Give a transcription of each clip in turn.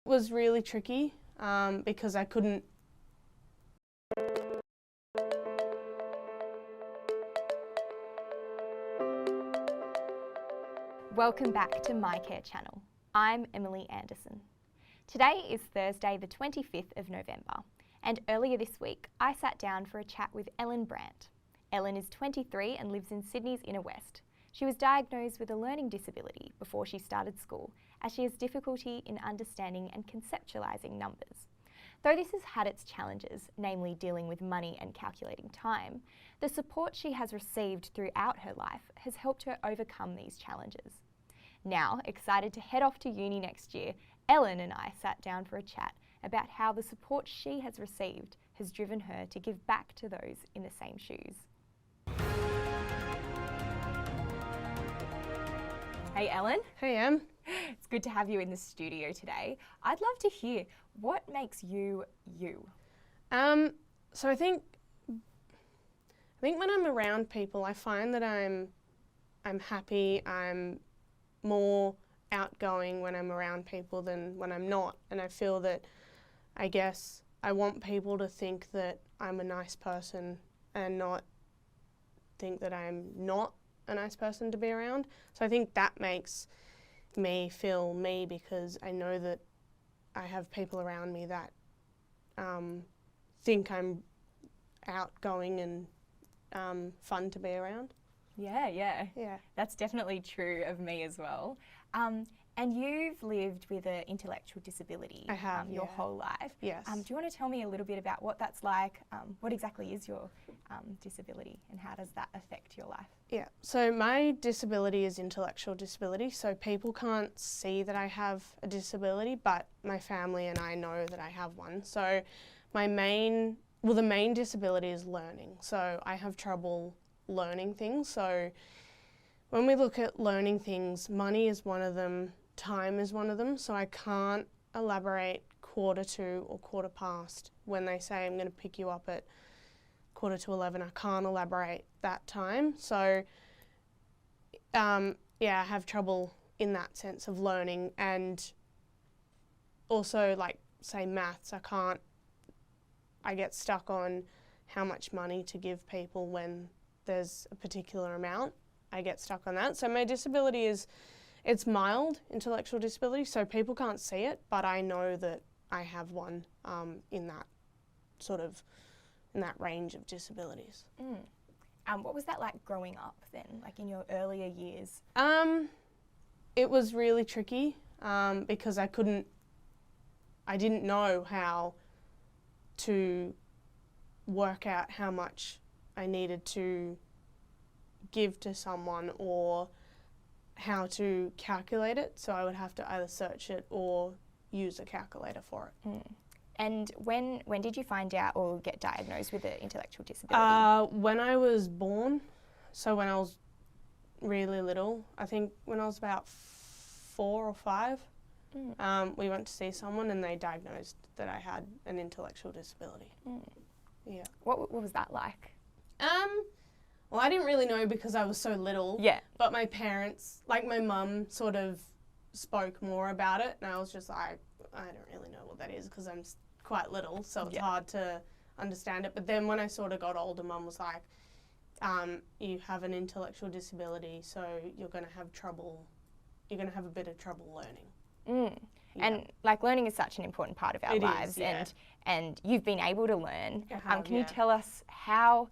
was really tricky because I couldn't. Welcome back to MyCare channel. I'm Emily Anderson. Today is Thursday the 25th of November, and earlier this week I sat down for a chat with Ellen Brant. Ellen is 23 and lives in Sydney's inner west. She was diagnosed with a learning disability before she started school, as she has difficulty in understanding and conceptualising numbers. Though this has had its challenges, namely dealing with money and calculating time, the support she has received throughout her life has helped her overcome these challenges. Now, excited to head off to uni next year, Ellen and I sat down for a chat about how the support she has received has driven her to give back to those in the same shoes. Hey Ellen. Hey Em. It's good to have you in the studio today. I'd love to hear what makes you you. So I think when I'm around people, I find that I'm happy. I'm more outgoing when I'm around people than when I'm not, and I feel that I guess I want people to think that I'm a nice person and not think that I'm not a nice person to be around. So I think that makes me feel me, because I know that I have people around me that think I'm outgoing and fun to be around. Yeah. Yeah. That's definitely true of me as well. And you've lived with an intellectual disability I have, your whole life. Yes. Do you want to tell me a little bit about what that's like? What exactly is your disability and how does that affect your life? Yeah, so my disability is intellectual disability, so people can't see that I have a disability, but my family and I know that I have one. So the main disability is learning. So I have trouble learning things. So when we look at learning things, money is one of them, time is one of them, so I can't elaborate 1:45 or 1:15 when they say I'm going to pick you up at 10:45. I can't elaborate that time. So I have trouble in that sense of learning, and also like say maths, I get stuck on how much money to give people when there's a particular amount. I get stuck on that. So my disability it's mild intellectual disability, so people can't see it, but I know that I have one in that range of disabilities. What was that like growing up then, like in your earlier years? It was really tricky because I didn't know how to work out how much I needed to give to someone or how to calculate it, so I would have to either search it or use a calculator for it. And when did you find out or get diagnosed with an intellectual disability? When I was born, so when I was really little, I think when I was about 4 or 5, we went to see someone and they diagnosed that I had an intellectual disability. Yeah. What was that like? Well, I didn't really know because I was so little. Yeah. But my parents, like my mum, sort of spoke more about it, and I was just like, I don't really know what that is because I'm quite little, so it's hard to understand it. But then when I sort of got older, Mum was like, you have an intellectual disability, so you're going to have a bit of trouble learning. Yeah. And like learning is such an important part of our lives, is, yeah. and you've been able to learn. Can you yeah. tell us how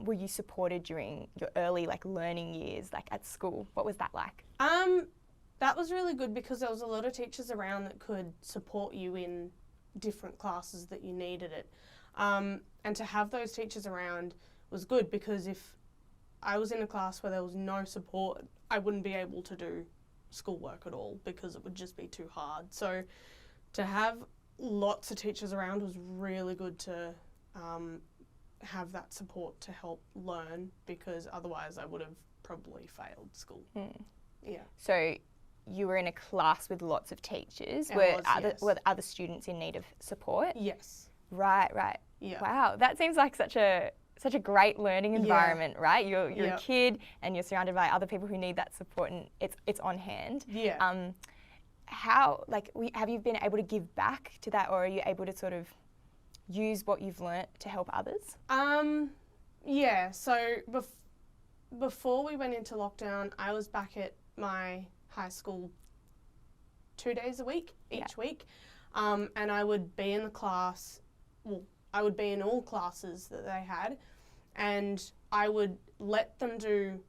were you supported during your early like learning years, like at school? What was that like? That was really good because there was a lot of teachers around that could support you in different classes that you needed it. And to have those teachers around was good, because if I was in a class where there was no support, I wouldn't be able to do schoolwork at all because it would just be too hard. So to have lots of teachers around was really good to have that support to help learn, because otherwise I would have probably failed school. Yeah. So you were in a class with lots of teachers. Were other students in need of support? Yes. Right. Yeah. Wow, that seems like such a great learning environment, right? You're a kid and you're surrounded by other people who need that support, and it's on hand. Yeah. how, like, have you been able to give back to that, or are you able to sort of use what you've learnt to help others? Yeah, so before we went into lockdown, I was back at my high school 2 days a week, each week, and I would be in the class, well, I would be in all classes that they had, and I would let them do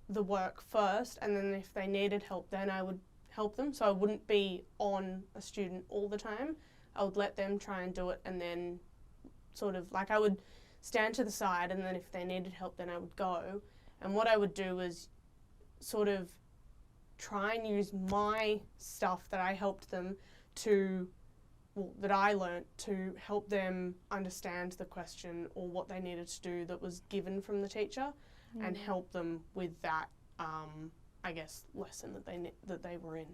the work first, and then if they needed help, then I would help them. So I wouldn't be on a student all the time. I would let them try and do it, and then sort of, like, I would stand to the side, and then if they needed help, then I would go. And what I would do was sort of try and use my stuff that I helped them to, well, that I learnt to help them understand the question or what they needed to do that was given from the teacher, and help them with that, I guess, lesson that they were in.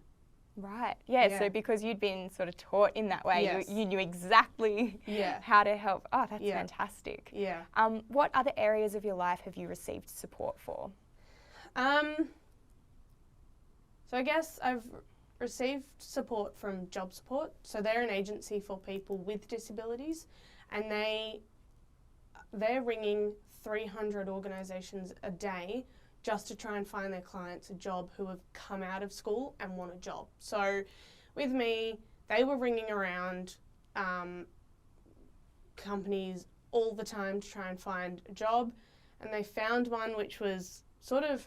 Right. Yeah, so because you'd been sort of taught in that way, Yes. you knew exactly how to help. Oh, that's fantastic. Yeah. What other areas of your life have you received support for? So I guess I've received support from Job Support. So they're an agency for people with disabilities, and they're ringing 300 organisations a day just to try and find their clients a job who have come out of school and want a job. So with me, they were ringing around companies all the time to try and find a job, and they found one which was sort of,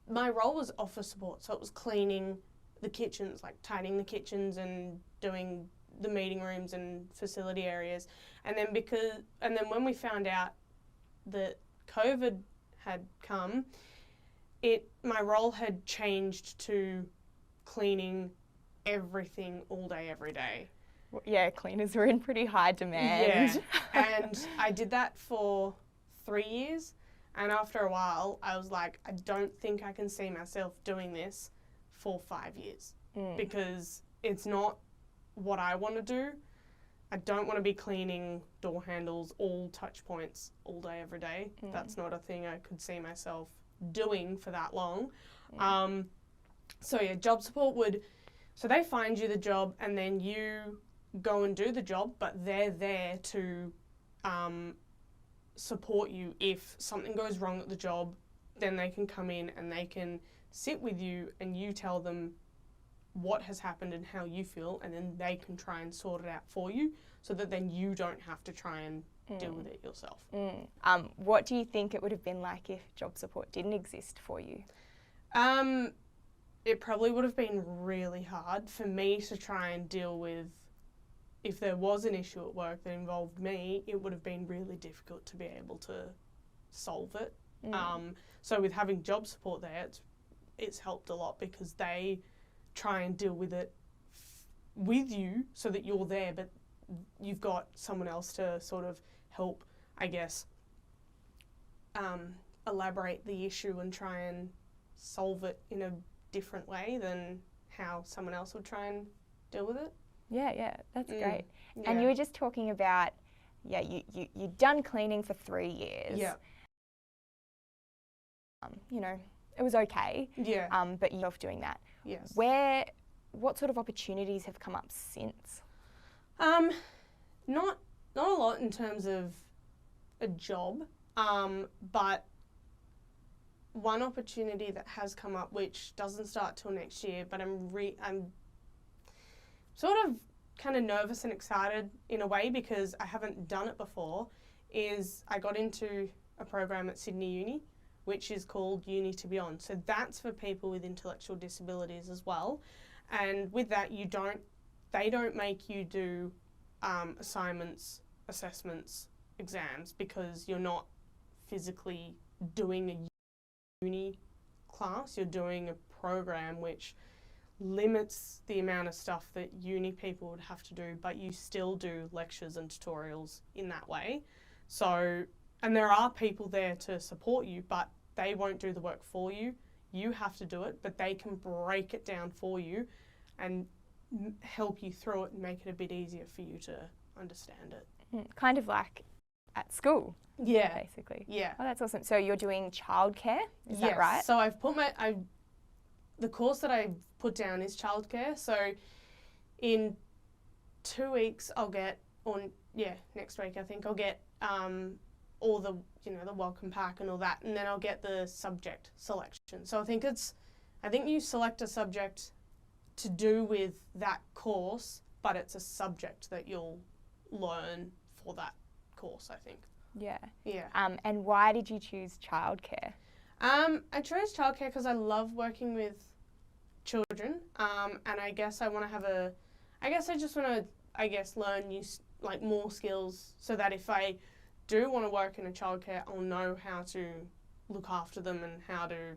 my role was office support, so it was cleaning the kitchens, like tidying the kitchens and doing the meeting rooms and facility areas. And then when we found out that COVID had come, my role had changed to cleaning everything all day, every day. Yeah, cleaners were in pretty high demand. Yeah, and I did that for 3 years, and after a while I was like, I don't think I can see myself doing this for 5 years, because it's not what I want to do. I don't want to be cleaning door handles, all touch points, all day, every day. That's not a thing I could see myself doing for that long. So yeah, Job Support so they find you the job, and then you go and do the job, but they're there to support you. If something goes wrong at the job, then they can come in and they can sit with you, and you tell them what has happened and how you feel, and then they can try and sort it out for you, so that then you don't have to try and deal with it yourself. What do you think it would have been like if Job Support didn't exist for you? It probably would have been really hard for me to try and deal with. If there was an issue at work that involved me, it would have been really difficult to be able to solve it. So with having Job Support there, it's helped a lot, because they try and deal with it with you so that you're there, but you've got someone else to sort of help, I guess, elaborate the issue and try and solve it in a different way than how someone else would try and deal with it. Yeah, that's great. Yeah. And you were just talking about, you'd done cleaning for 3 years. Yeah. You know, it was okay. Yeah. But you love doing that. Yes. What sort of opportunities have come up since? Not a lot in terms of a job, but one opportunity that has come up, which doesn't start till next year, but I'm sort of kind of nervous and excited in a way, because I haven't done it before, is I got into a program at Sydney Uni, which is called Uni to Beyond. So that's for people with intellectual disabilities as well. And with that, they don't make you do assignments, assessments, exams, because you're not physically doing a uni class. You're doing a program which limits the amount of stuff that uni people would have to do, but you still do lectures and tutorials in that way. So, and there are people there to support you, but they won't do the work for you. You have to do it, but they can break it down for you and help you through it and make it a bit easier for you to understand it. Kind of like at school. Yeah. Basically. Yeah. Oh, that's awesome. So you're doing childcare, is that right? So I've the course that I put down is childcare. So in 2 weeks I'll get, next week I think I'll get all the, the welcome pack and all that, and then I'll get the subject selection. So I think you select a subject to do with that course, but it's a subject that you'll learn for that course, I think. Yeah. Yeah. And why did you choose childcare? I chose childcare because I love working with children, and I guess I want to learn more skills so that if I do want to work in a childcare, I'll know how to look after them and how to,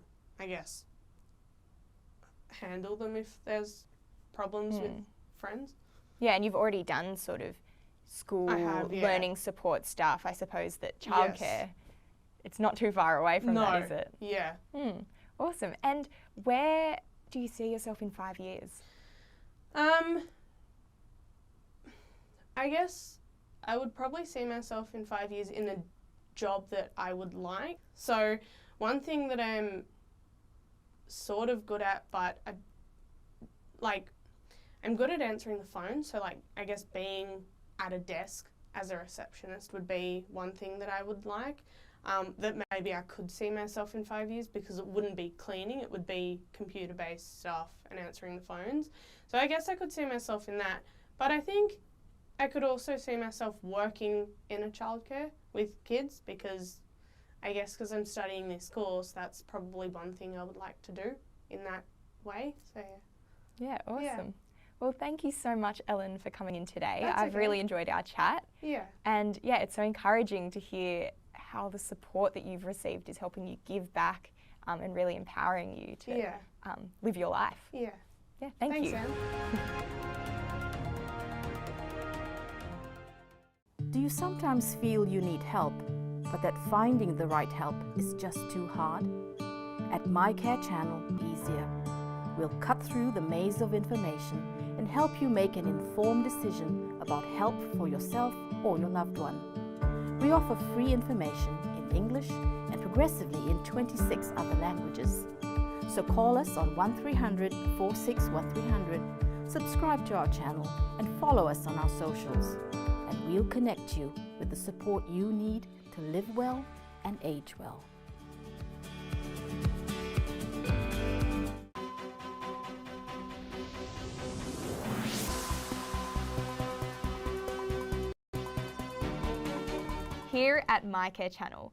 handle them if there's problems with friends. Yeah, and you've already done sort of school learning support stuff. I suppose that childcare, it's not too far away from that, is it? Yeah. Awesome. And where do you see yourself in 5 years? I guess I would probably see myself in 5 years in a job that I would like. So one thing that I'm sort of good at, but I'm good at answering the phone. So I guess being at a desk as a receptionist would be one thing that I would like. That maybe I could see myself in 5 years, because it wouldn't be cleaning, it would be computer-based stuff and answering the phones. So I guess I could see myself in that. But I think I could also see myself working in a childcare with kids, because I'm studying this course, that's probably one thing I would like to do in that way. So yeah, awesome. Yeah. Well, thank you so much, Ellen, for coming in today. I've really enjoyed our chat. Yeah. And yeah, it's so encouraging to hear how the support that you've received is helping you give back and really empowering you to live your life. Yeah. Yeah, thanks you. Thanks, Em. Do you sometimes feel you need help, but that finding the right help is just too hard? At MyCare channel, easier. We'll cut through the maze of information and help you make an informed decision about help for yourself or your loved one. We offer free information in English and progressively in 26 other languages. So call us on 1300 461 subscribe to our channel and follow us on our socials. And we'll connect you with the support you need to live well and age well. Here at MyCare channel,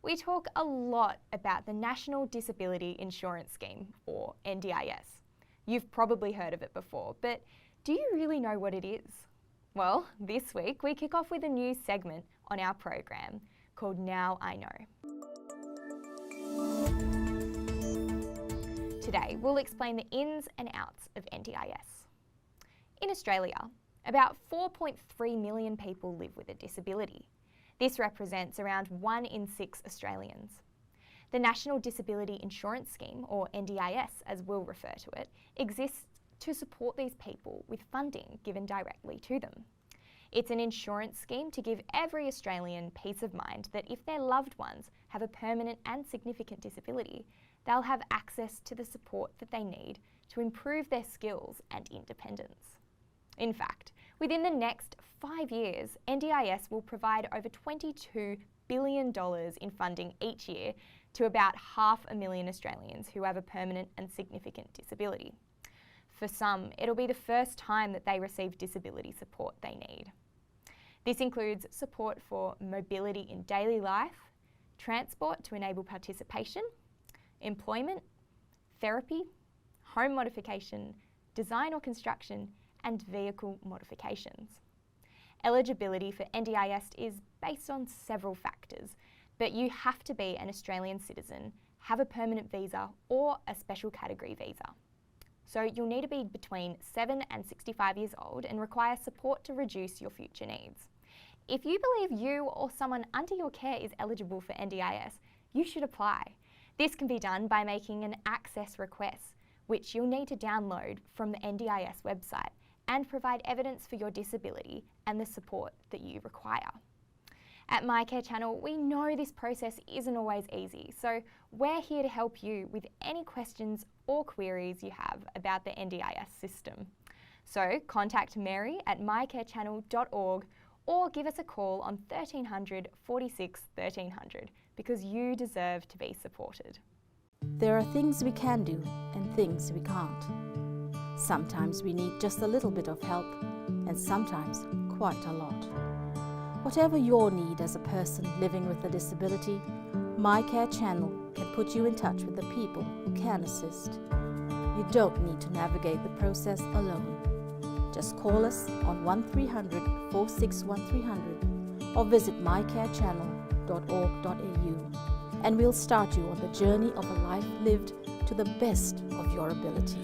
we talk a lot about the National Disability Insurance Scheme, or NDIS. You've probably heard of it before, but do you really know what it is? Well, this week we kick off with a new segment on our program called Now I Know. Today we'll explain the ins and outs of NDIS. In Australia, about 4.3 million people live with a disability. This represents around 1 in 6 Australians. The National Disability Insurance Scheme, or NDIS as we'll refer to it, exists to support these people with funding given directly to them. It's an insurance scheme to give every Australian peace of mind that if their loved ones have a permanent and significant disability, they'll have access to the support that they need to improve their skills and independence. In fact, within the next 5 years, NDIS will provide over $22 billion in funding each year to about 500,000 Australians who have a permanent and significant disability. For some, it'll be the first time that they receive disability support they need. This includes support for mobility in daily life, transport to enable participation, employment, therapy, home modification, design or construction, and vehicle modifications. Eligibility for NDIS is based on several factors, but you have to be an Australian citizen, have a permanent visa or a special category visa. So you'll need to be between 7 and 65 years old and require support to reduce your future needs. If you believe you or someone under your care is eligible for NDIS, you should apply. This can be done by making an access request, which you'll need to download from the NDIS website and provide evidence for your disability and the support that you require. At MyCare channel, we know this process isn't always easy, so we're here to help you with any questions or queries you have about the NDIS system. So contact Mary at mycarechannel.org or give us a call on 1300 46 1300 because you deserve to be supported. There are things we can do and things we can't. Sometimes we need just a little bit of help, and sometimes quite a lot. Whatever your need as a person living with a disability, MyCare Channel can put you in touch with the people who can assist. You don't need to navigate the process alone. Just call us on 1300 461 300 or visit mycarechannel.org.au and we'll start you on the journey of a life lived to the best of your ability.